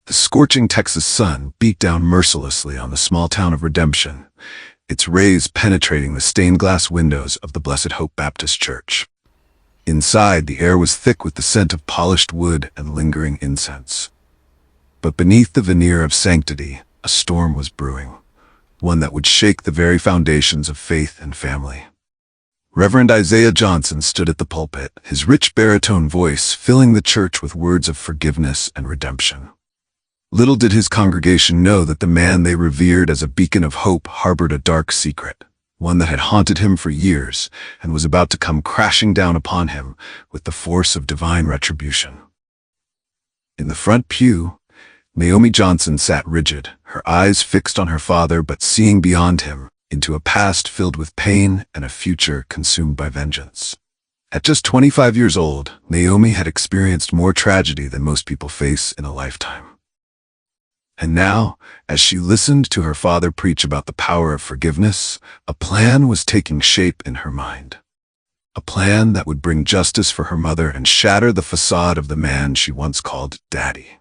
The scorching Texas sun beat down mercilessly on the small town of Redemption, its rays penetrating the stained glass windows of the Blessed Hope Baptist Church. Inside, the air was thick with the scent of polished wood and lingering incense. But beneath the veneer of sanctity, a storm was brewing, one that would shake the very foundations of faith and family. Reverend Isaiah Johnson stood at the pulpit, his rich baritone voice filling the church with words of forgiveness and redemption. Little did his congregation know that the man they revered as a beacon of hope harbored a dark secret, one that had haunted him for years and was about to come crashing down upon him with the force of divine retribution. In the front pew, Naomi Johnson sat rigid, her eyes fixed on her father but seeing beyond him, into a past filled with pain and a future consumed by vengeance. At just 25 years old, Naomi had experienced more tragedy than most people face in a lifetime. And now, as she listened to her father preach about the power of forgiveness, a plan was taking shape in her mind. A plan that would bring justice for her mother and shatter the facade of the man she once called Daddy.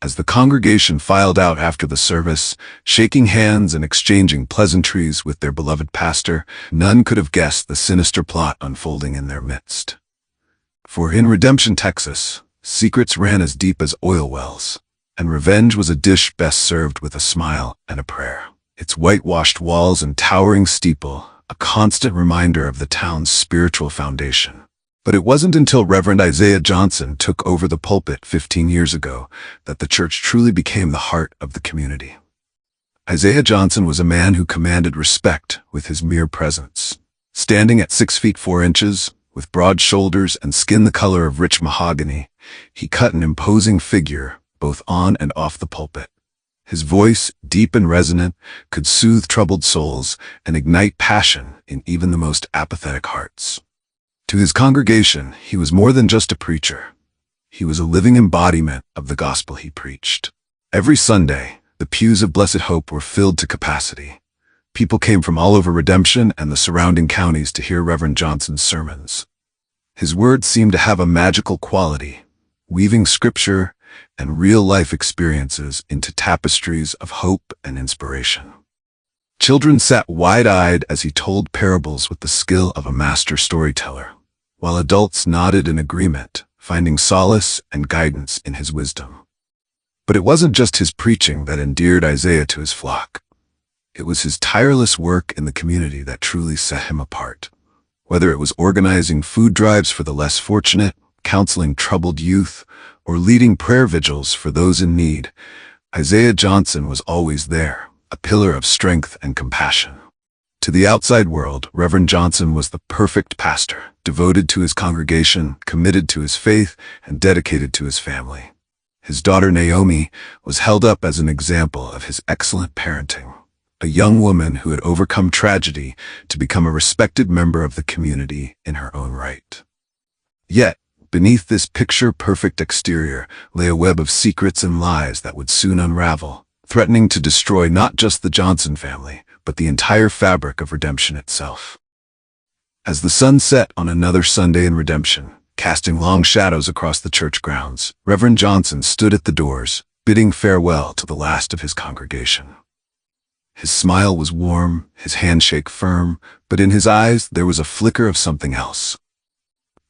As the congregation filed out after the service, shaking hands and exchanging pleasantries with their beloved pastor, none could have guessed the sinister plot unfolding in their midst. For in Redemption, Texas, secrets ran as deep as oil wells, and revenge was a dish best served with a smile and a prayer. Its whitewashed walls and towering steeple, a constant reminder of the town's spiritual foundation. But it wasn't until Reverend Isaiah Johnson took over the pulpit 15 years ago that the church truly became the heart of the community. Isaiah Johnson was a man who commanded respect with his mere presence. Standing at 6 feet 4 inches, with broad shoulders and skin the color of rich mahogany, he cut an imposing figure both on and off the pulpit. His voice, deep and resonant, could soothe troubled souls and ignite passion in even the most apathetic hearts. To his congregation, he was more than just a preacher. He was a living embodiment of the gospel he preached. Every Sunday, the pews of Blessed Hope were filled to capacity. People came from all over Redemption and the surrounding counties to hear Reverend Johnson's sermons. His words seemed to have a magical quality, weaving scripture and real-life experiences into tapestries of hope and inspiration. Children sat wide-eyed as he told parables with the skill of a master storyteller, while adults nodded in agreement, finding solace and guidance in his wisdom. But it wasn't just his preaching that endeared Isaiah to his flock. It was his tireless work in the community that truly set him apart. Whether it was organizing food drives for the less fortunate, counseling troubled youth, or leading prayer vigils for those in need, Isaiah Johnson was always there, a pillar of strength and compassion. To the outside world, Reverend Johnson was the perfect pastor, devoted to his congregation, committed to his faith, and dedicated to his family. His daughter Naomi was held up as an example of his excellent parenting, a young woman who had overcome tragedy to become a respected member of the community in her own right. Yet, beneath this picture-perfect exterior lay a web of secrets and lies that would soon unravel, threatening to destroy not just the Johnson family, but the entire fabric of Redemption itself. As the sun set on another Sunday in Redemption, casting long shadows across the church grounds, Reverend Johnson stood at the doors, bidding farewell to the last of his congregation. His smile was warm, his handshake firm, but in his eyes there was a flicker of something else.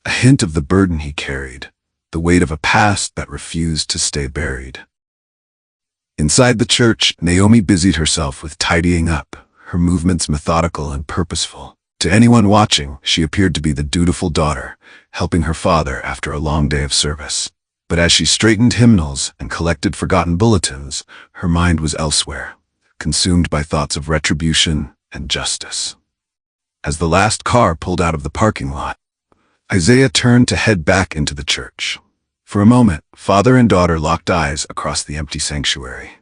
A hint of the burden he carried, the weight of a past that refused to stay buried. Inside the church, Naomi busied herself with tidying up, her movements methodical and purposeful. To anyone watching, she appeared to be the dutiful daughter, helping her father after a long day of service. But as she straightened hymnals and collected forgotten bulletins, her mind was elsewhere, consumed by thoughts of retribution and justice. As the last car pulled out of the parking lot, Isaiah turned to head back into the church. For a moment, father and daughter locked eyes across the empty sanctuary.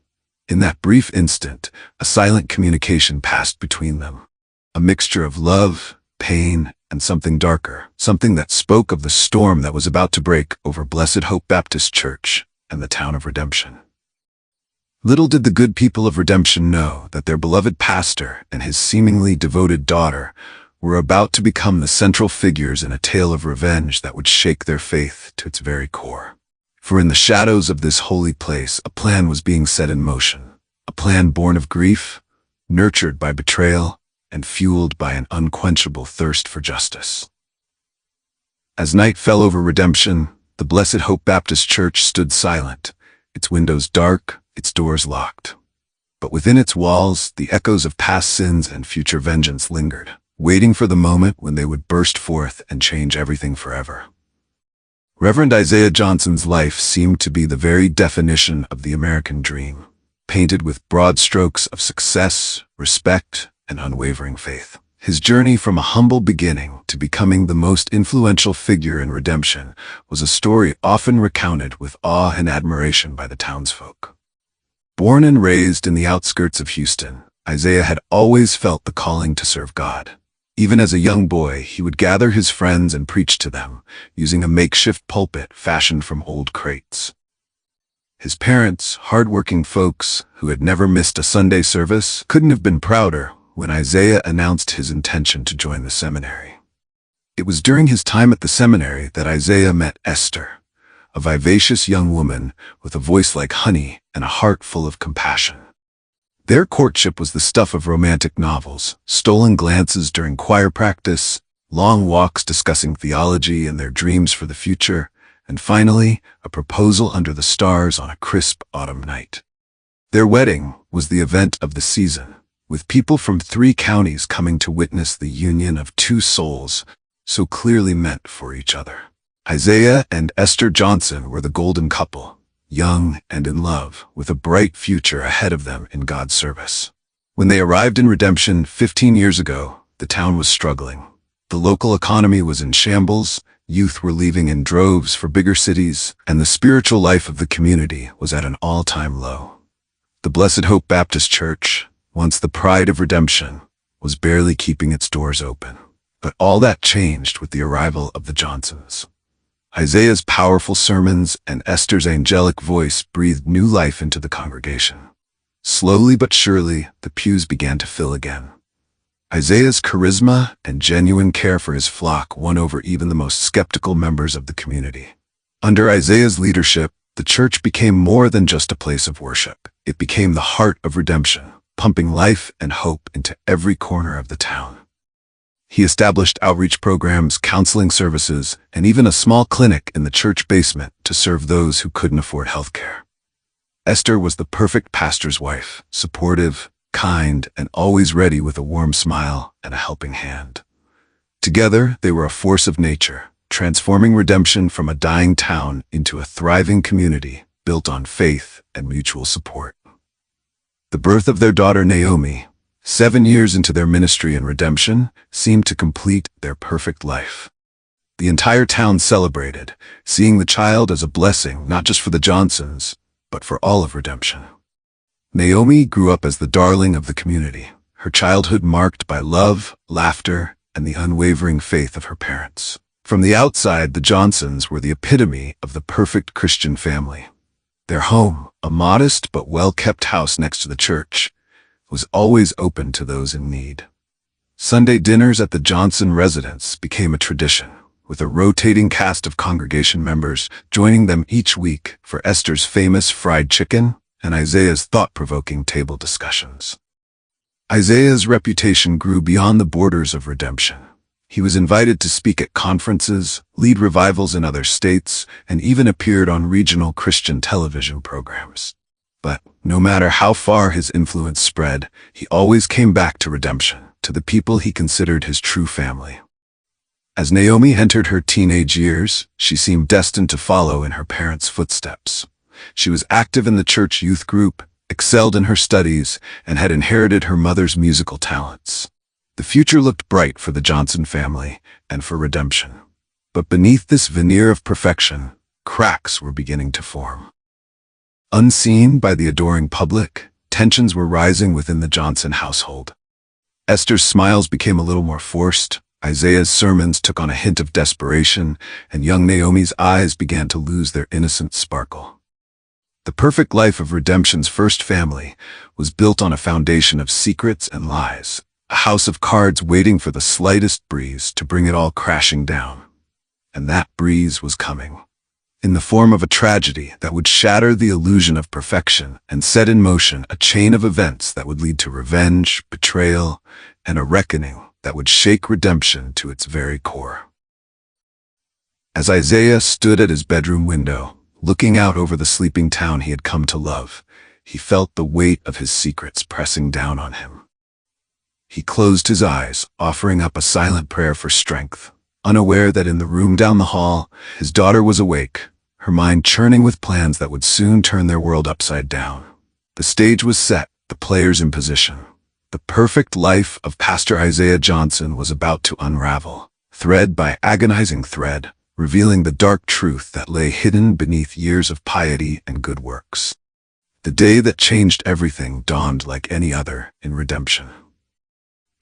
In that brief instant, a silent communication passed between them. A mixture of love, pain, and something darker, something that spoke of the storm that was about to break over Blessed Hope Baptist Church and the town of Redemption. Little did the good people of Redemption know that their beloved pastor and his seemingly devoted daughter were about to become the central figures in a tale of revenge that would shake their faith to its very core. For in the shadows of this holy place, a plan was being set in motion. A plan born of grief, nurtured by betrayal, and fueled by an unquenchable thirst for justice. As night fell over Redemption, the Blessed Hope Baptist Church stood silent, its windows dark, its doors locked. But within its walls, the echoes of past sins and future vengeance lingered, waiting for the moment when they would burst forth and change everything forever. Reverend Isaiah Johnson's life seemed to be the very definition of the American dream, painted with broad strokes of success, respect, and unwavering faith. His journey from a humble beginning to becoming the most influential figure in Redemption was a story often recounted with awe and admiration by the townsfolk. Born and raised in the outskirts of Houston, Isaiah had always felt the calling to serve God. Even as a young boy, he would gather his friends and preach to them, using a makeshift pulpit fashioned from old crates. His parents, hard-working folks who had never missed a Sunday service, couldn't have been prouder when Isaiah announced his intention to join the seminary. It was during his time at the seminary that Isaiah met Esther, a vivacious young woman with a voice like honey and a heart full of compassion. Their courtship was the stuff of romantic novels, stolen glances during choir practice, long walks discussing theology and their dreams for the future, and finally, a proposal under the stars on a crisp autumn night. Their wedding was the event of the season, with people from 3 counties coming to witness the union of 2 souls so clearly meant for each other. Isaiah and Esther Johnson were the golden couple, young and in love, with a bright future ahead of them in God's service. When they arrived in Redemption 15 years ago, the town was struggling. The local economy was in shambles, youth were leaving in droves for bigger cities, and the spiritual life of the community was at an all-time low. The Blessed Hope Baptist Church, once the pride of Redemption, was barely keeping its doors open. But all that changed with the arrival of the Johnsons. Isaiah's powerful sermons and Esther's angelic voice breathed new life into the congregation. Slowly but surely, the pews began to fill again. Isaiah's charisma and genuine care for his flock won over even the most skeptical members of the community. Under Isaiah's leadership, the church became more than just a place of worship. It became the heart of redemption, pumping life and hope into every corner of the town. He established outreach programs, counseling services, and even a small clinic in the church basement to serve those who couldn't afford health care. Esther was the perfect pastor's wife, supportive, kind, and always ready with a warm smile and a helping hand. Together, they were a force of nature, transforming Redemption from a dying town into a thriving community built on faith and mutual support. The birth of their daughter Naomi, 7 years into their ministry in Redemption, seemed to complete their perfect life. The entire town celebrated, seeing the child as a blessing not just for the Johnsons, but for all of Redemption. Naomi grew up as the darling of the community, her childhood marked by love, laughter, and the unwavering faith of her parents. From the outside, the Johnsons were the epitome of the perfect Christian family. Their home, a modest but well-kept house next to the church, was always open to those in need. Sunday dinners at the Johnson residence became a tradition, with a rotating cast of congregation members joining them each week for Esther's famous fried chicken and Isaiah's thought-provoking table discussions. Isaiah's reputation grew beyond the borders of Redemption. He was invited to speak at conferences, lead revivals in other states, and even appeared on regional Christian television programs. But no matter how far his influence spread, he always came back to Redemption, to the people he considered his true family. As Naomi entered her teenage years, she seemed destined to follow in her parents' footsteps. She was active in the church youth group, excelled in her studies, and had inherited her mother's musical talents. The future looked bright for the Johnson family and for Redemption. But beneath this veneer of perfection, cracks were beginning to form. Unseen by the adoring public, tensions were rising within the Johnson household. Esther's smiles became a little more forced, Isaiah's sermons took on a hint of desperation, and young Naomi's eyes began to lose their innocent sparkle. The perfect life of Redemption's first family was built on a foundation of secrets and lies, a house of cards waiting for the slightest breeze to bring it all crashing down. And that breeze was coming. in the form of a tragedy that would shatter the illusion of perfection and set in motion a chain of events that would lead to revenge, betrayal, and a reckoning that would shake redemption to its very core. As Isaiah stood at his bedroom window, looking out over the sleeping town he had come to love, he felt the weight of his secrets pressing down on him. He closed his eyes, offering up a silent prayer for strength, unaware that in the room down the hall, his daughter was awake, her mind churning with plans that would soon turn their world upside down. The stage was set, the players in position. The perfect life of Pastor Isaiah Johnson was about to unravel, thread by agonizing thread, revealing the dark truth that lay hidden beneath years of piety and good works. The day that changed everything dawned like any other in redemption.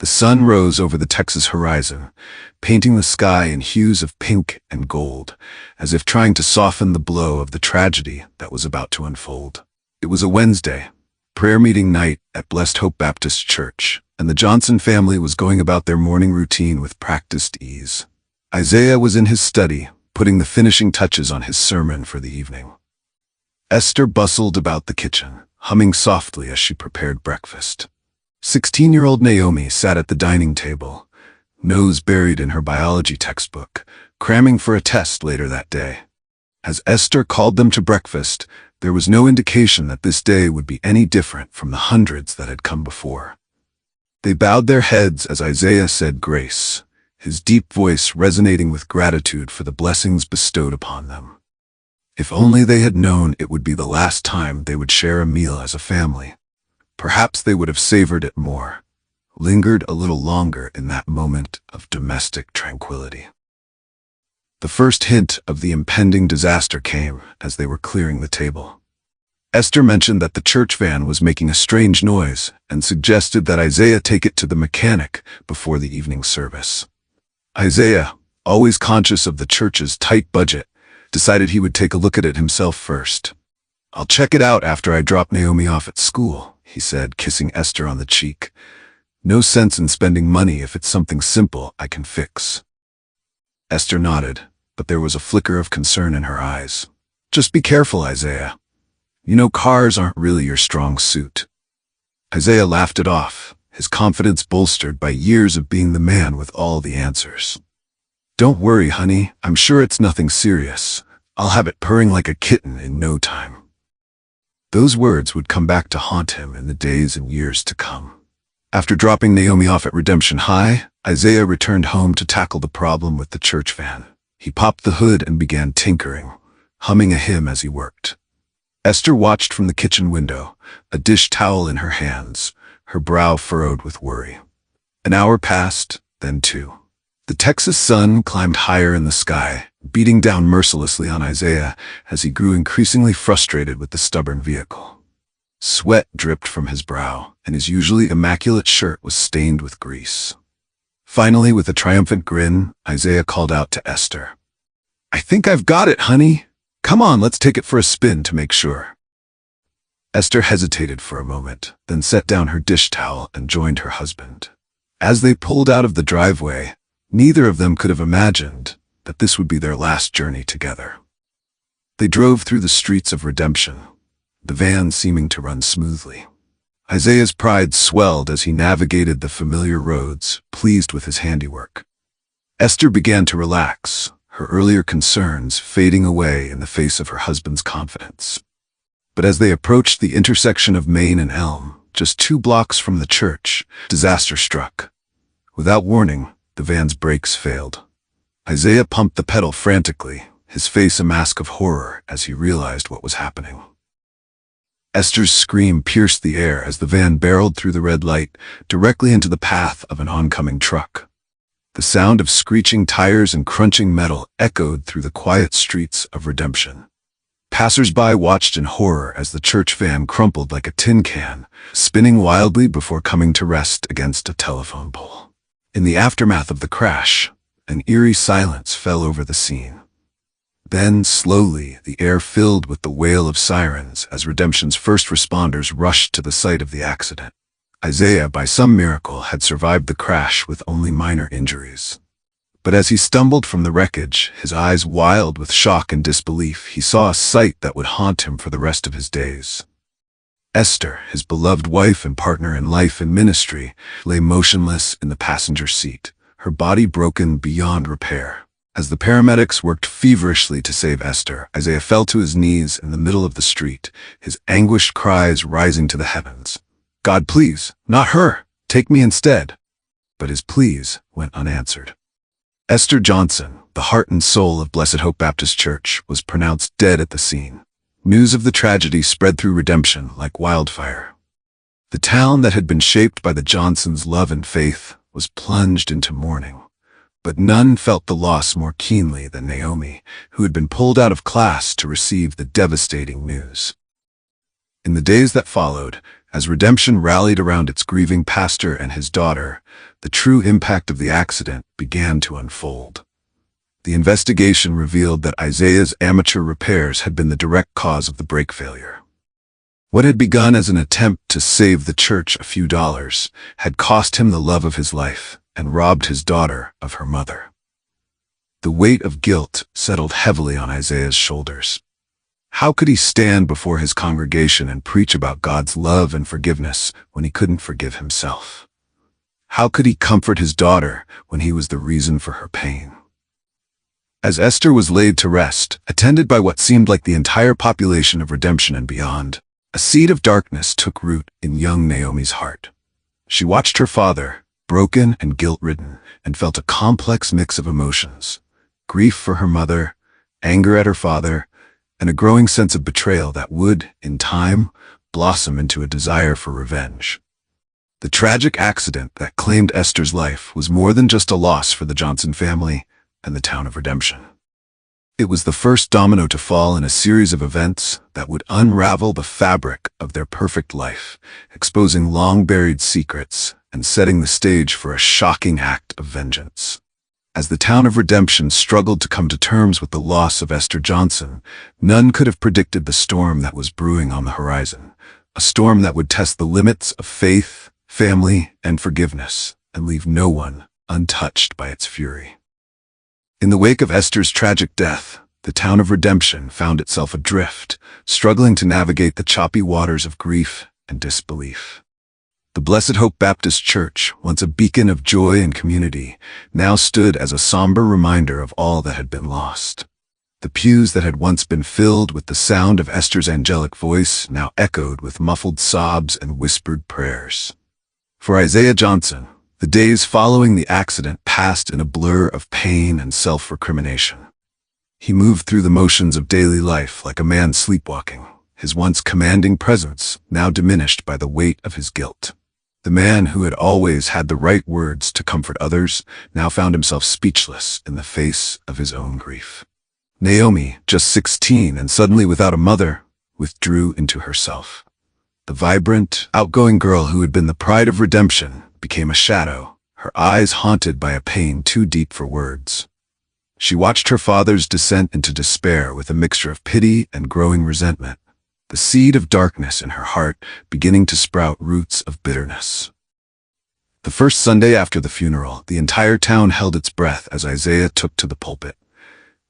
The sun rose over the Texas horizon, painting the sky in hues of pink and gold, as if trying to soften the blow of the tragedy that was about to unfold. It was a Wednesday, prayer meeting night at Blessed Hope Baptist Church, and the Johnson family was going about their morning routine with practiced ease. Isaiah was in his study, putting the finishing touches on his sermon for the evening. Esther bustled about the kitchen, humming softly as she prepared breakfast. 16-year-old Naomi sat at the dining table, nose buried in her biology textbook, cramming for a test later that day. As Esther called them to breakfast, there was no indication that this day would be any different from the hundreds that had come before. They bowed their heads as Isaiah said grace, his deep voice resonating with gratitude for the blessings bestowed upon them. If only they had known it would be the last time they would share a meal as a family. Perhaps they would have savored it more, lingered a little longer in that moment of domestic tranquility. The first hint of the impending disaster came as they were clearing the table. Esther mentioned that the church van was making a strange noise and suggested that Isaiah take it to the mechanic before the evening service. Isaiah, always conscious of the church's tight budget, decided he would take a look at it himself first. "I'll check it out after I drop Naomi off at school," he said, kissing Esther on the cheek. "No sense in spending money if it's something simple I can fix." Esther nodded, but there was a flicker of concern in her eyes. "Just be careful, Isaiah. You know cars aren't really your strong suit." Isaiah laughed it off, his confidence bolstered by years of being the man with all the answers. "Don't worry, honey. I'm sure it's nothing serious. I'll have it purring like a kitten in no time." Those words would come back to haunt him in the days and years to come. After dropping Naomi off at Redemption High, Isaiah returned home to tackle the problem with the church van. He popped the hood and began tinkering, humming a hymn as he worked. Esther watched from the kitchen window, a dish towel in her hands, her brow furrowed with worry. An hour passed, then two. The Texas sun climbed higher in the sky, beating down mercilessly on Isaiah as he grew increasingly frustrated with the stubborn vehicle. Sweat dripped from his brow, and his usually immaculate shirt was stained with grease. Finally, with a triumphant grin, Isaiah called out to Esther, "I think I've got it, honey. Come on, let's take it for a spin to make sure." Esther hesitated for a moment, then set down her dish towel and joined her husband. As they pulled out of the driveway, neither of them could have imagined that this would be their last journey together. They drove through the streets of Redemption, the van seeming to run smoothly. Isaiah's pride swelled as he navigated the familiar roads, pleased with his handiwork. Esther began to relax, her earlier concerns fading away in the face of her husband's confidence. But as they approached the intersection of Main and Elm, just 2 blocks from the church, disaster struck. Without warning, the van's brakes failed. Isaiah pumped the pedal frantically, his face a mask of horror as he realized what was happening. Esther's scream pierced the air as the van barreled through the red light, directly into the path of an oncoming truck. The sound of screeching tires and crunching metal echoed through the quiet streets of Redemption. Passers-by watched in horror as the church van crumpled like a tin can, spinning wildly before coming to rest against a telephone pole. In the aftermath of the crash, an eerie silence fell over the scene. Then, slowly, the air filled with the wail of sirens as Redemption's first responders rushed to the site of the accident. Isaiah, by some miracle, had survived the crash with only minor injuries. But as he stumbled from the wreckage, his eyes wild with shock and disbelief, he saw a sight that would haunt him for the rest of his days. Esther, his beloved wife and partner in life and ministry, lay motionless in the passenger seat, her body broken beyond repair. As the paramedics worked feverishly to save Esther, Isaiah fell to his knees in the middle of the street, his anguished cries rising to the heavens. "God, please, not her! Take me instead!" But his pleas went unanswered. Esther Johnson, the heart and soul of Blessed Hope Baptist Church, was pronounced dead at the scene. News of the tragedy spread through Redemption like wildfire. The town that had been shaped by the Johnsons' love and faith was plunged into mourning. But none felt the loss more keenly than Naomi, who had been pulled out of class to receive the devastating news. In the days that followed, as Redemption rallied around its grieving pastor and his daughter, the true impact of the accident began to unfold. The investigation revealed that Isaiah's amateur repairs had been the direct cause of the brake failure. What had begun as an attempt to save the church a few dollars had cost him the love of his life and robbed his daughter of her mother. The weight of guilt settled heavily on Isaiah's shoulders. How could he stand before his congregation and preach about God's love and forgiveness when he couldn't forgive himself? How could he comfort his daughter when he was the reason for her pain? As Esther was laid to rest, attended by what seemed like the entire population of Redemption and beyond, a seed of darkness took root in young Naomi's heart. She watched her father, broken and guilt-ridden, and felt a complex mix of emotions: grief for her mother, anger at her father, and a growing sense of betrayal that would, in time, blossom into a desire for revenge. The tragic accident that claimed Esther's life was more than just a loss for the Johnson family and the town of Redemption. It was the first domino to fall in a series of events that would unravel the fabric of their perfect life, exposing long-buried secrets and setting the stage for a shocking act of vengeance. As the town of Redemption struggled to come to terms with the loss of Esther Johnson, none could have predicted the storm that was brewing on the horizon, a storm that would test the limits of faith, family, and forgiveness, and leave no one untouched by its fury. In the wake of Esther's tragic death, the town of Redemption found itself adrift, struggling to navigate the choppy waters of grief and disbelief. The Blessed Hope Baptist Church, once a beacon of joy and community, now stood as a somber reminder of all that had been lost. The pews that had once been filled with the sound of Esther's angelic voice now echoed with muffled sobs and whispered prayers. For Isaiah Johnson, the days following the accident passed in a blur of pain and self-recrimination. He moved through the motions of daily life like a man sleepwalking, his once commanding presence now diminished by the weight of his guilt. The man who had always had the right words to comfort others now found himself speechless in the face of his own grief. Naomi, just 16 and suddenly without a mother, withdrew into herself. The vibrant, outgoing girl who had been the pride of Redemption became a shadow, her eyes haunted by a pain too deep for words. She watched her father's descent into despair with a mixture of pity and growing resentment, the seed of darkness in her heart beginning to sprout roots of bitterness. The first Sunday after the funeral, the entire town held its breath as Isaiah took to the pulpit.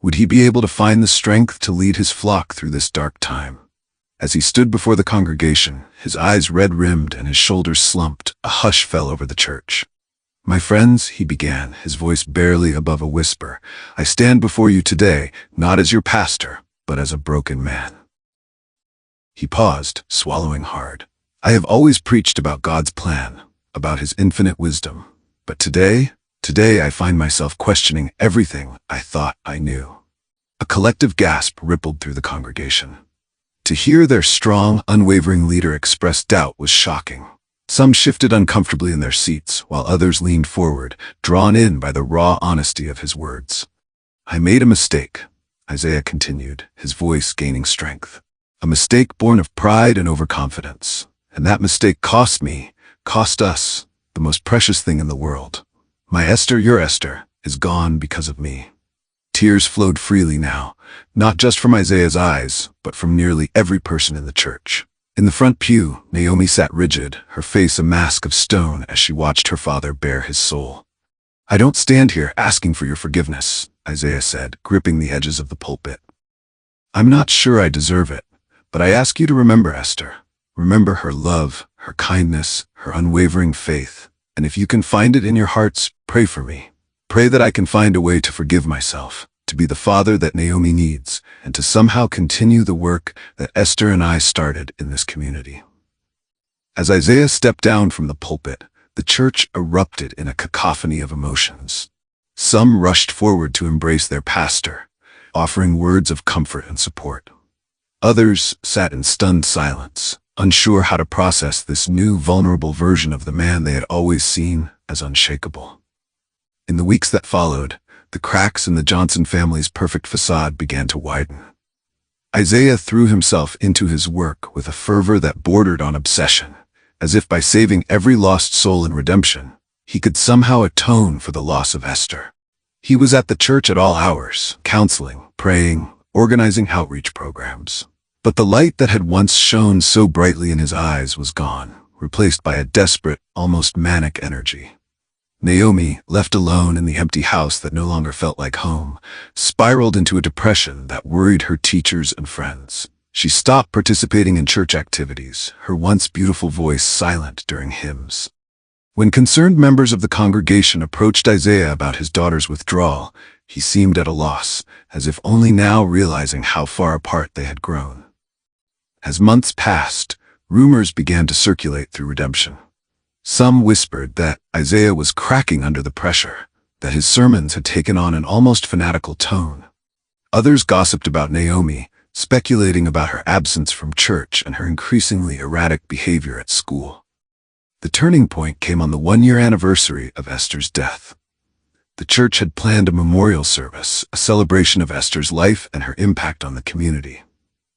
Would he be able to find the strength to lead his flock through this dark time? As he stood before the congregation, his eyes red-rimmed and his shoulders slumped, a hush fell over the church. "My friends," he began, his voice barely above a whisper, "I stand before you today, not as your pastor, but as a broken man." He paused, swallowing hard. "I have always preached about God's plan, about his infinite wisdom. But today I find myself questioning everything I thought I knew." A collective gasp rippled through the congregation. To hear their strong, unwavering leader express doubt was shocking. Some shifted uncomfortably in their seats, while others leaned forward, drawn in by the raw honesty of his words. "I made a mistake," Isaiah continued, his voice gaining strength. "A mistake born of pride and overconfidence. And that mistake cost me, cost us, the most precious thing in the world. My Esther, your Esther, is gone because of me." Tears flowed freely now, not just from Isaiah's eyes, but from nearly every person in the church. In the front pew, Naomi sat rigid, her face a mask of stone as she watched her father bare his soul. "I don't stand here asking for your forgiveness," Isaiah said, gripping the edges of the pulpit. "I'm not sure I deserve it, but I ask you to remember Esther. Remember her love, her kindness, her unwavering faith, and if you can find it in your hearts, pray for me. Pray that I can find a way to forgive myself, to be the father that Naomi needs, and to somehow continue the work that Esther and I started in this community." As Isaiah stepped down from the pulpit, the church erupted in a cacophony of emotions. Some rushed forward to embrace their pastor, offering words of comfort and support. Others sat in stunned silence, unsure how to process this new, vulnerable version of the man they had always seen as unshakable. In the weeks that followed, the cracks in the Johnson family's perfect facade began to widen. Isaiah threw himself into his work with a fervor that bordered on obsession, as if by saving every lost soul in redemption, he could somehow atone for the loss of Esther. He was at the church at all hours, counseling, praying, organizing outreach programs. But the light that had once shone so brightly in his eyes was gone, replaced by a desperate, almost manic energy. Naomi, left alone in the empty house that no longer felt like home, spiraled into a depression that worried her teachers and friends. She stopped participating in church activities, her once beautiful voice silent during hymns. When concerned members of the congregation approached Isaiah about his daughter's withdrawal, he seemed at a loss, as if only now realizing how far apart they had grown. As months passed, rumors began to circulate through Redemption. Some whispered that Isaiah was cracking under the pressure, that his sermons had taken on an almost fanatical tone. Others gossiped about Naomi, speculating about her absence from church and her increasingly erratic behavior at school. The turning point came on the one-year anniversary of Esther's death. The church had planned a memorial service, a celebration of Esther's life and her impact on the community.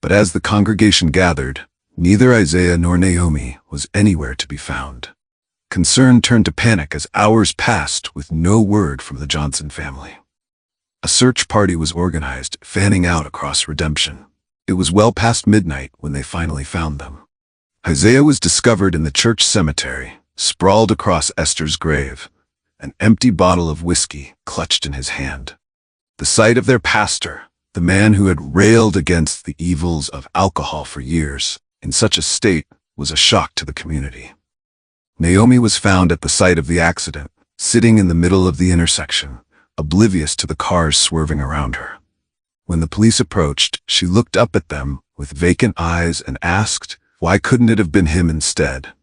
But as the congregation gathered, neither Isaiah nor Naomi was anywhere to be found. Concern turned to panic as hours passed with no word from the Johnson family. A search party was organized, fanning out across Redemption. It was well past midnight when they finally found them. Isaiah was discovered in the church cemetery, sprawled across Esther's grave, an empty bottle of whiskey clutched in his hand. The sight of their pastor, the man who had railed against the evils of alcohol for years, in such a state, was a shock to the community. Naomi was found at the site of the accident, sitting in the middle of the intersection, oblivious to the cars swerving around her. When the police approached, she looked up at them with vacant eyes and asked, why couldn't it have been him instead?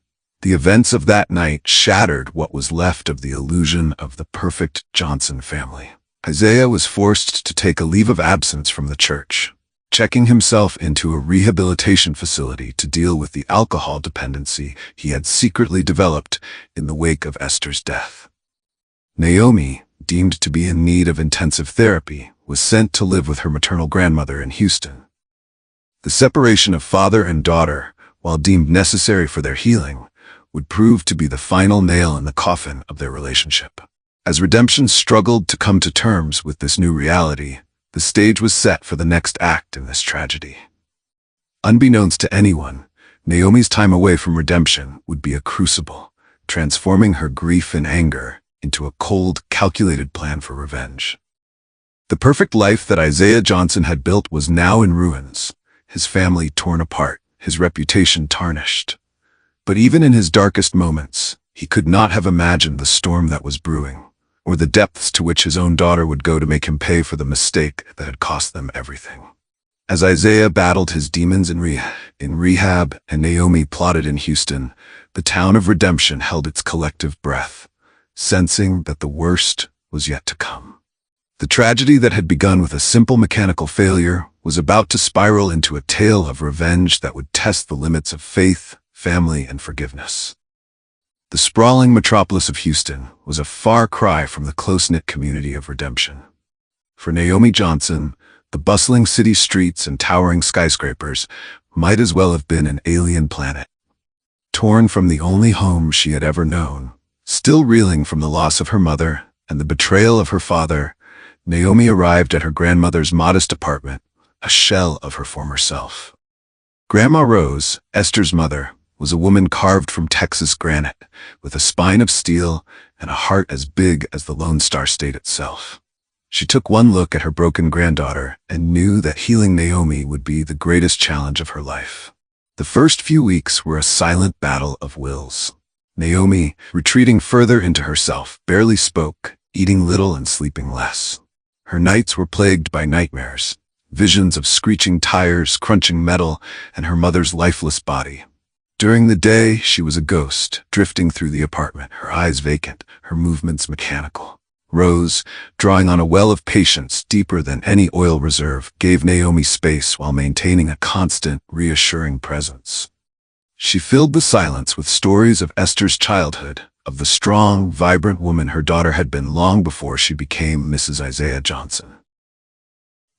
The events of that night shattered what was left of the illusion of the perfect Johnson family. Isaiah was forced to take a leave of absence from the church, checking himself into a rehabilitation facility to deal with the alcohol dependency he had secretly developed in the wake of Esther's death. Naomi, deemed to be in need of intensive therapy, was sent to live with her maternal grandmother in Houston. The separation of father and daughter, while deemed necessary for their healing, would prove to be the final nail in the coffin of their relationship. As Redemption struggled to come to terms with this new reality, the stage was set for the next act in this tragedy. Unbeknownst to anyone, Naomi's time away from Redemption would be a crucible, transforming her grief and anger into a cold, calculated plan for revenge. The perfect life that Isaiah Johnson had built was now in ruins, his family torn apart, his reputation tarnished. But even in his darkest moments, he could not have imagined the storm that was brewing, or the depths to which his own daughter would go to make him pay for the mistake that had cost them everything. As Isaiah battled his demons in rehab and Naomi plotted in Houston, the town of Redemption held its collective breath, sensing that the worst was yet to come. The tragedy that had begun with a simple mechanical failure was about to spiral into a tale of revenge that would test the limits of faith, family, and forgiveness. The sprawling metropolis of Houston was a far cry from the close-knit community of Redemption. For Naomi Johnson, the bustling city streets and towering skyscrapers might as well have been an alien planet. Torn from the only home she had ever known, still reeling from the loss of her mother and the betrayal of her father, Naomi arrived at her grandmother's modest apartment, a shell of her former self. Grandma Rose, Esther's mother, was a woman carved from Texas granite, with a spine of steel and a heart as big as the Lone Star State itself. She took one look at her broken granddaughter and knew that healing Naomi would be the greatest challenge of her life. The first few weeks were a silent battle of wills. Naomi, retreating further into herself, barely spoke, eating little and sleeping less. Her nights were plagued by nightmares, visions of screeching tires, crunching metal, and her mother's lifeless body. During the day, she was a ghost, drifting through the apartment, her eyes vacant, her movements mechanical. Rose, drawing on a well of patience deeper than any oil reserve, gave Naomi space while maintaining a constant, reassuring presence. She filled the silence with stories of Esther's childhood, of the strong, vibrant woman her daughter had been long before she became Mrs. Isaiah Johnson.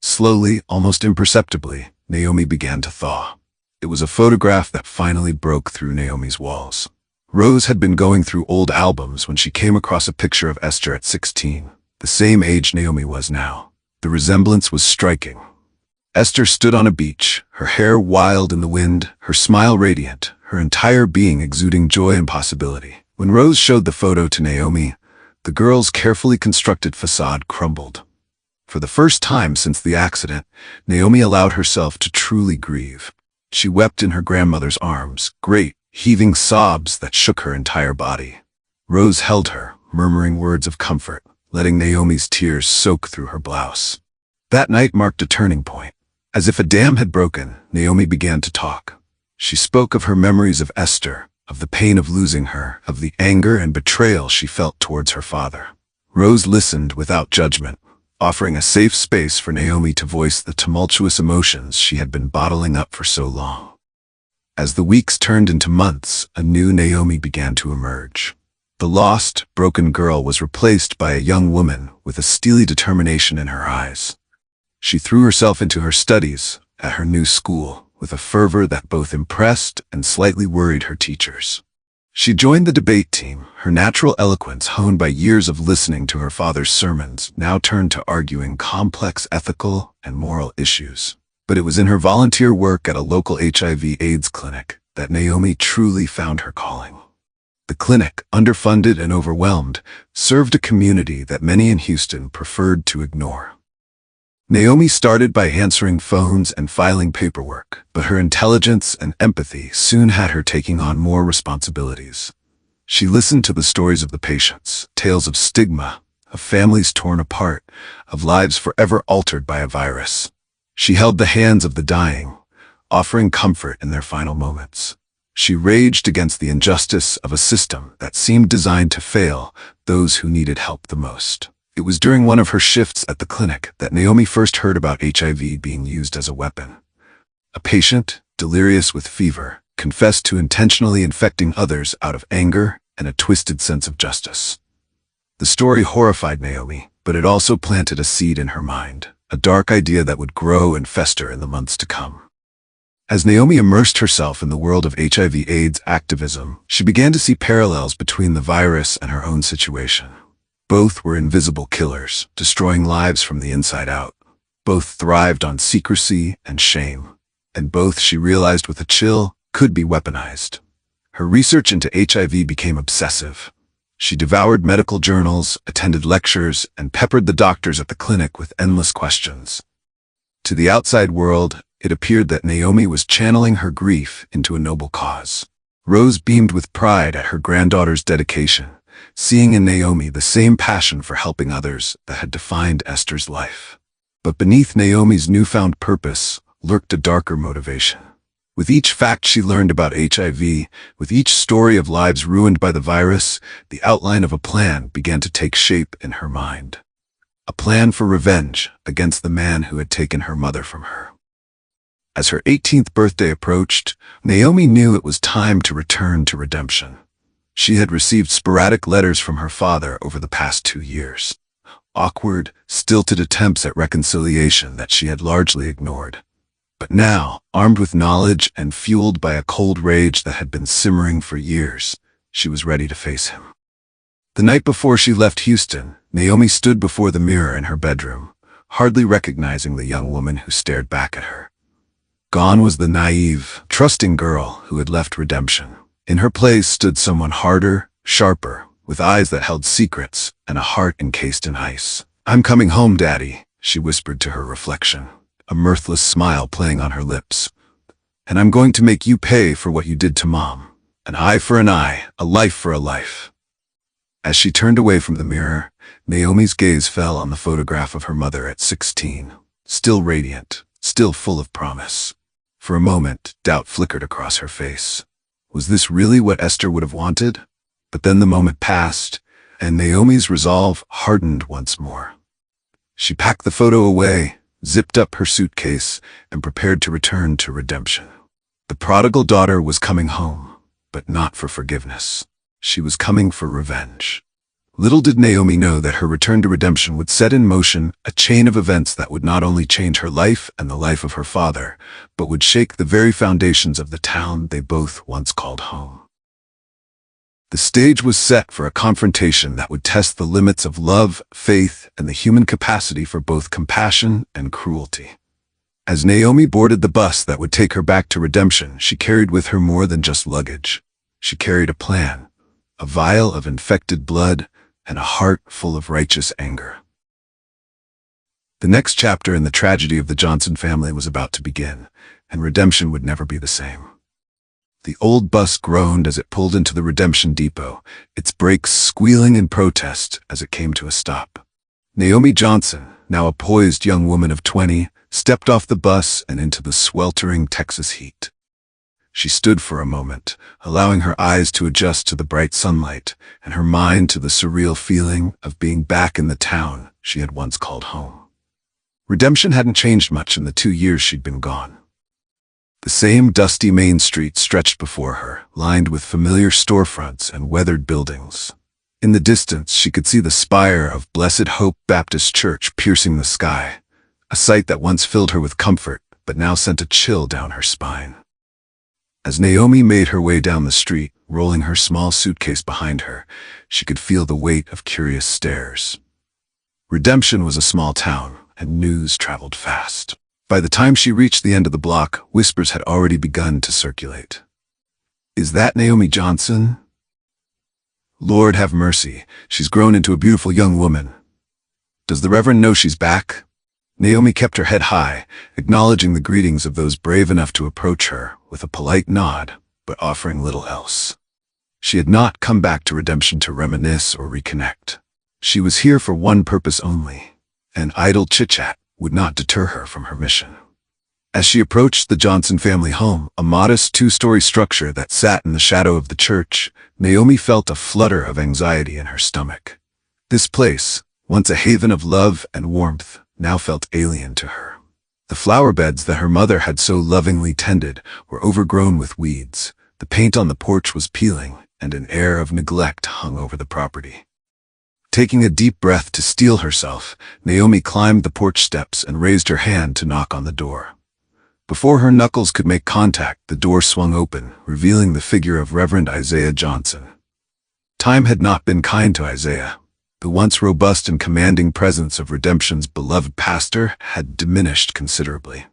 Slowly, almost imperceptibly, Naomi began to thaw. It was a photograph that finally broke through Naomi's walls. Rose had been going through old albums when she came across a picture of Esther at 16, the same age Naomi was now. The resemblance was striking. Esther stood on a beach, her hair wild in the wind, her smile radiant, her entire being exuding joy and possibility. When Rose showed the photo to Naomi, the girl's carefully constructed facade crumbled. For the first time since the accident, Naomi allowed herself to truly grieve. She wept in her grandmother's arms, great, heaving sobs that shook her entire body. Rose held her, murmuring words of comfort, letting Naomi's tears soak through her blouse. That night marked a turning point. As if a dam had broken, Naomi began to talk. She spoke of her memories of Esther, of the pain of losing her, of the anger and betrayal she felt towards her father. Rose listened without judgment, offering a safe space for Naomi to voice the tumultuous emotions she had been bottling up for so long. As the weeks turned into months, a new Naomi began to emerge. The lost, broken girl was replaced by a young woman with a steely determination in her eyes. She threw herself into her studies at her new school with a fervor that both impressed and slightly worried her teachers. She joined the debate team, her natural eloquence honed by years of listening to her father's sermons now turned to arguing complex ethical and moral issues. But it was in her volunteer work at a local HIV/AIDS clinic that Naomi truly found her calling. The clinic, underfunded and overwhelmed, served a community that many in Houston preferred to ignore. Naomi started by answering phones and filing paperwork, but her intelligence and empathy soon had her taking on more responsibilities. She listened to the stories of the patients, tales of stigma, of families torn apart, of lives forever altered by a virus. She held the hands of the dying, offering comfort in their final moments. She raged against the injustice of a system that seemed designed to fail those who needed help the most. It was during one of her shifts at the clinic that Naomi first heard about HIV being used as a weapon. A patient, delirious with fever, confessed to intentionally infecting others out of anger and a twisted sense of justice. The story horrified Naomi, but it also planted a seed in her mind, a dark idea that would grow and fester in the months to come. As Naomi immersed herself in the world of HIV/AIDS activism, she began to see parallels between the virus and her own situation. Both were invisible killers, destroying lives from the inside out. Both thrived on secrecy and shame, and both, she realized with a chill, could be weaponized. Her research into HIV became obsessive. She devoured medical journals, attended lectures, and peppered the doctors at the clinic with endless questions. To the outside world, it appeared that Naomi was channeling her grief into a noble cause. Rose beamed with pride at her granddaughter's dedication, seeing in Naomi the same passion for helping others that had defined Esther's life. But beneath Naomi's newfound purpose lurked a darker motivation. With each fact she learned about HIV, with each story of lives ruined by the virus, the outline of a plan began to take shape in her mind. A plan for revenge against the man who had taken her mother from her. As her 18th birthday approached, Naomi knew it was time to return to redemption. She had received sporadic letters from her father over the past 2 years. Awkward, stilted attempts at reconciliation that she had largely ignored. But now, armed with knowledge and fueled by a cold rage that had been simmering for years, she was ready to face him. The night before she left Houston, Naomi stood before the mirror in her bedroom, hardly recognizing the young woman who stared back at her. Gone was the naive, trusting girl who had left redemption. In her place stood someone harder, sharper, with eyes that held secrets and a heart encased in ice. "I'm coming home, Daddy," she whispered to her reflection, a mirthless smile playing on her lips. "And I'm going to make you pay for what you did to Mom. An eye for an eye, a life for a life." As she turned away from the mirror, Naomi's gaze fell on the photograph of her mother at 16, still radiant, still full of promise. For a moment, doubt flickered across her face. Was this really what Esther would have wanted? But then the moment passed, and Naomi's resolve hardened once more. She packed the photo away, zipped up her suitcase, and prepared to return to redemption. The prodigal daughter was coming home, but not for forgiveness. She was coming for revenge. Little did Naomi know that her return to redemption would set in motion a chain of events that would not only change her life and the life of her father, but would shake the very foundations of the town they both once called home. The stage was set for a confrontation that would test the limits of love, faith, and the human capacity for both compassion and cruelty. As Naomi boarded the bus that would take her back to redemption, she carried with her more than just luggage. She carried a plan, a vial of infected blood, and a heart full of righteous anger. The next chapter in the tragedy of the Johnson family was about to begin, and redemption would never be the same. The old bus groaned as it pulled into the Redemption Depot, its brakes squealing in protest as it came to a stop. Naomi Johnson, now a poised young woman of 20, stepped off the bus and into the sweltering Texas heat. She stood for a moment, allowing her eyes to adjust to the bright sunlight and her mind to the surreal feeling of being back in the town she had once called home. Redemption hadn't changed much in the 2 years she'd been gone. The same dusty main street stretched before her, lined with familiar storefronts and weathered buildings. In the distance, she could see the spire of Blessed Hope Baptist Church piercing the sky, a sight that once filled her with comfort, but now sent a chill down her spine. As Naomi made her way down the street, rolling her small suitcase behind her, she could feel the weight of curious stares. Redemption was a small town, and news traveled fast. By the time she reached the end of the block, whispers had already begun to circulate. "Is that Naomi Johnson? Lord have mercy, she's grown into a beautiful young woman. Does the Reverend know she's back?" Naomi kept her head high, acknowledging the greetings of those brave enough to approach her with a polite nod, but offering little else. She had not come back to redemption to reminisce or reconnect. She was here for one purpose only, and idle chit-chat would not deter her from her mission. As she approached the Johnson family home, a modest 2-story structure that sat in the shadow of the church, Naomi felt a flutter of anxiety in her stomach. This place, once a haven of love and warmth, now felt alien to her. The flower beds that her mother had so lovingly tended were overgrown with weeds, the paint on the porch was peeling, and an air of neglect hung over the property. Taking a deep breath to steel herself, Naomi climbed the porch steps and raised her hand to knock on the door. Before her knuckles could make contact, the door swung open, revealing the figure of Reverend Isaiah Johnson. Time had not been kind to Isaiah. The once robust and commanding presence of Redemption's beloved pastor had diminished considerably.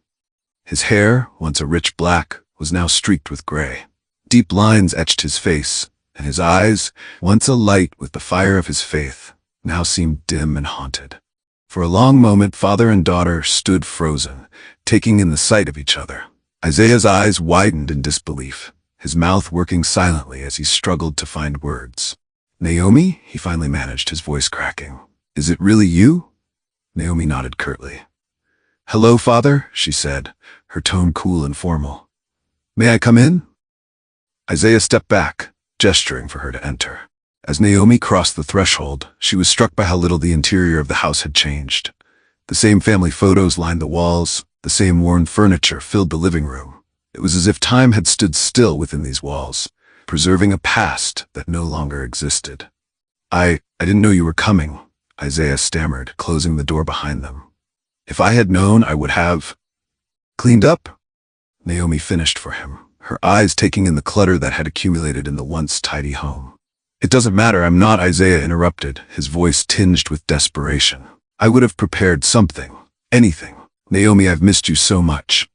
His hair, once a rich black, was now streaked with gray. Deep lines etched his face, and his eyes, once alight with the fire of his faith, now seemed dim and haunted. For a long moment, father and daughter stood frozen, taking in the sight of each other. Isaiah's eyes widened in disbelief, his mouth working silently as he struggled to find words. "Naomi?" he finally managed, his voice cracking. "Is it really you?" Naomi nodded curtly. "Hello, father," she said, her tone cool and formal. "May I come in?" Isaiah stepped back, gesturing for her to enter. As Naomi crossed the threshold, she was struck by how little the interior of the house had changed. The same family photos lined the walls, the same worn furniture filled the living room. It was as if time had stood still within these walls, preserving a past that no longer existed. I didn't know you were coming," Isaiah stammered, closing the door behind them. "If I had known, I would have cleaned up," Naomi finished for him, her eyes taking in the clutter that had accumulated in the once tidy home. "It doesn't matter, I'm not," Isaiah interrupted, his voice tinged with desperation. "I would have prepared something, anything. Naomi, I've missed you so much."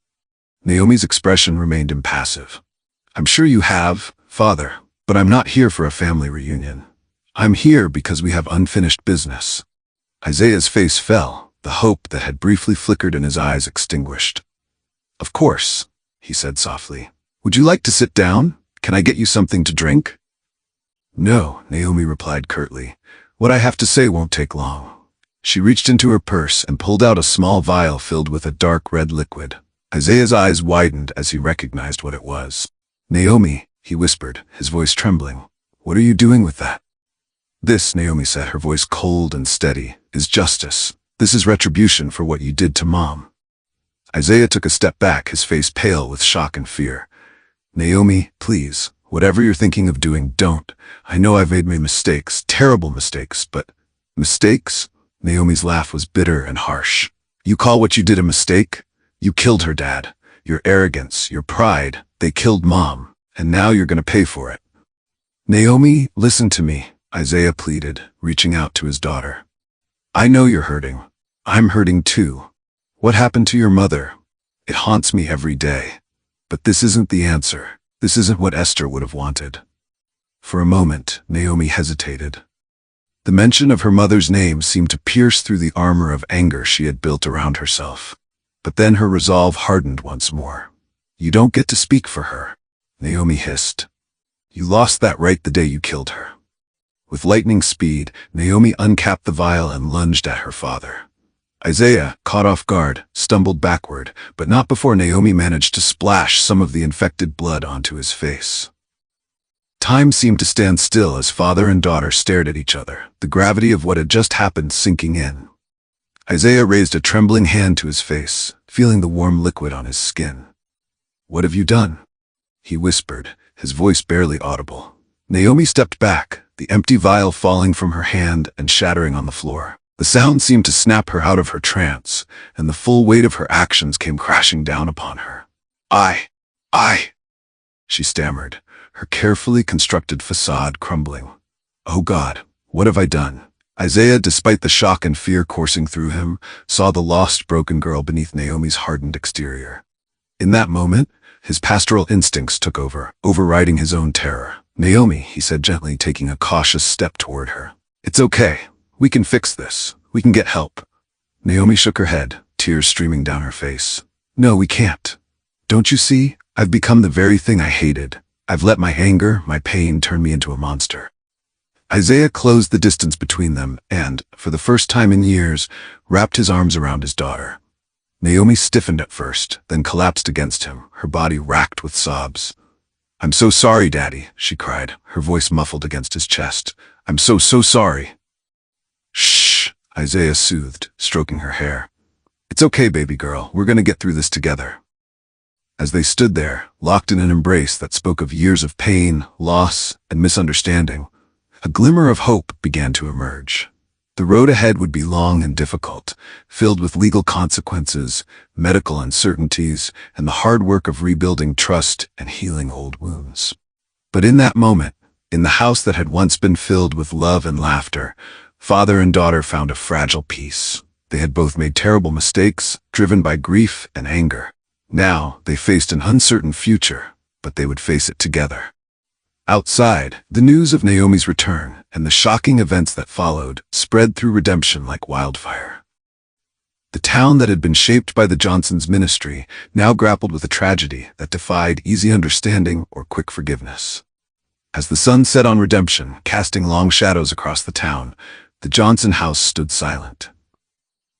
Naomi's expression remained impassive. I'm sure you have, Father, but I'm not here for a family reunion. I'm here because we have unfinished business. Isaiah's face fell, the hope that had briefly flickered in his eyes extinguished. Of course, he said softly. Would you like to sit down? Can I get you something to drink? No, Naomi replied curtly. What I have to say won't take long. She reached into her purse and pulled out a small vial filled with a dark red liquid. Isaiah's eyes widened as he recognized what it was. Naomi, he whispered, his voice trembling. What are you doing with that? This, Naomi said, her voice cold and steady, is justice. This is retribution for what you did to Mom. Isaiah took a step back, his face pale with shock and fear. Naomi, please, whatever you're thinking of doing, don't. I know I've made mistakes, terrible mistakes, but... Mistakes? Naomi's laugh was bitter and harsh. You call what you did a mistake? You killed her, Dad. Your arrogance, your pride, they killed Mom, and now you're gonna pay for it. Naomi, listen to me, Isaiah pleaded, reaching out to his daughter. I know you're hurting. I'm hurting too. What happened to your mother? It haunts me every day. But this isn't the answer. This isn't what Esther would have wanted. For a moment, Naomi hesitated. The mention of her mother's name seemed to pierce through the armor of anger she had built around herself. But then her resolve hardened once more. You don't get to speak for her, Naomi hissed. You lost that right the day you killed her. With lightning speed, Naomi uncapped the vial and lunged at her father. Isaiah, caught off guard, stumbled backward, but not before Naomi managed to splash some of the infected blood onto his face. Time seemed to stand still as father and daughter stared at each other, the gravity of what had just happened sinking in. Isaiah raised a trembling hand to his face, feeling the warm liquid on his skin. What have you done? He whispered, his voice barely audible. Naomi stepped back, the empty vial falling from her hand and shattering on the floor. The sound seemed to snap her out of her trance, and the full weight of her actions came crashing down upon her. I, she stammered, her carefully constructed facade crumbling. Oh God, what have I done? Isaiah, despite the shock and fear coursing through him, saw the lost, broken girl beneath Naomi's hardened exterior. In that moment, his pastoral instincts took over, overriding his own terror. Naomi, he said gently, taking a cautious step toward her. It's okay. We can fix this. We can get help. Naomi shook her head, tears streaming down her face. No, we can't. Don't you see? I've become the very thing I hated. I've let my anger, my pain turn me into a monster. Isaiah closed the distance between them and, for the first time in years, wrapped his arms around his daughter. Naomi stiffened at first, then collapsed against him, her body racked with sobs. I'm so sorry, Daddy, she cried, her voice muffled against his chest. I'm so sorry. Shh, Isaiah soothed, stroking her hair. It's okay, baby girl, we're gonna get through this together. As they stood there, locked in an embrace that spoke of years of pain, loss, and misunderstanding, a glimmer of hope began to emerge. The road ahead would be long and difficult, filled with legal consequences, medical uncertainties, and the hard work of rebuilding trust and healing old wounds. But in that moment, in the house that had once been filled with love and laughter, father and daughter found a fragile peace. They had both made terrible mistakes, driven by grief and anger. Now, they faced an uncertain future, but they would face it together. Outside, the news of Naomi's return and the shocking events that followed spread through Redemption like wildfire. The town that had been shaped by the Johnsons' ministry now grappled with a tragedy that defied easy understanding or quick forgiveness. As the sun set on Redemption, casting long shadows across the town, the Johnson house stood silent.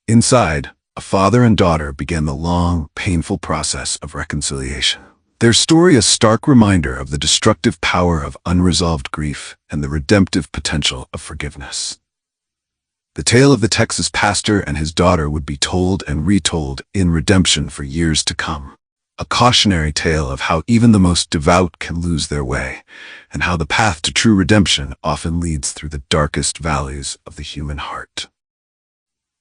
Inside, a father and daughter began the long, painful process of reconciliation. Their story a stark reminder of the destructive power of unresolved grief and the redemptive potential of forgiveness. The tale of the Texas pastor and his daughter would be told and retold in Redemption for years to come. A cautionary tale of how even the most devout can lose their way, and how the path to true redemption often leads through the darkest valleys of the human heart.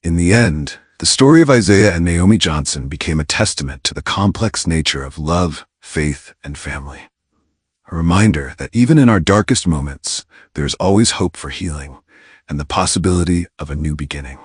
In the end, the story of Isaiah and Naomi Johnson became a testament to the complex nature of love, faith, and family. A reminder that even in our darkest moments, there is always hope for healing and the possibility of a new beginning.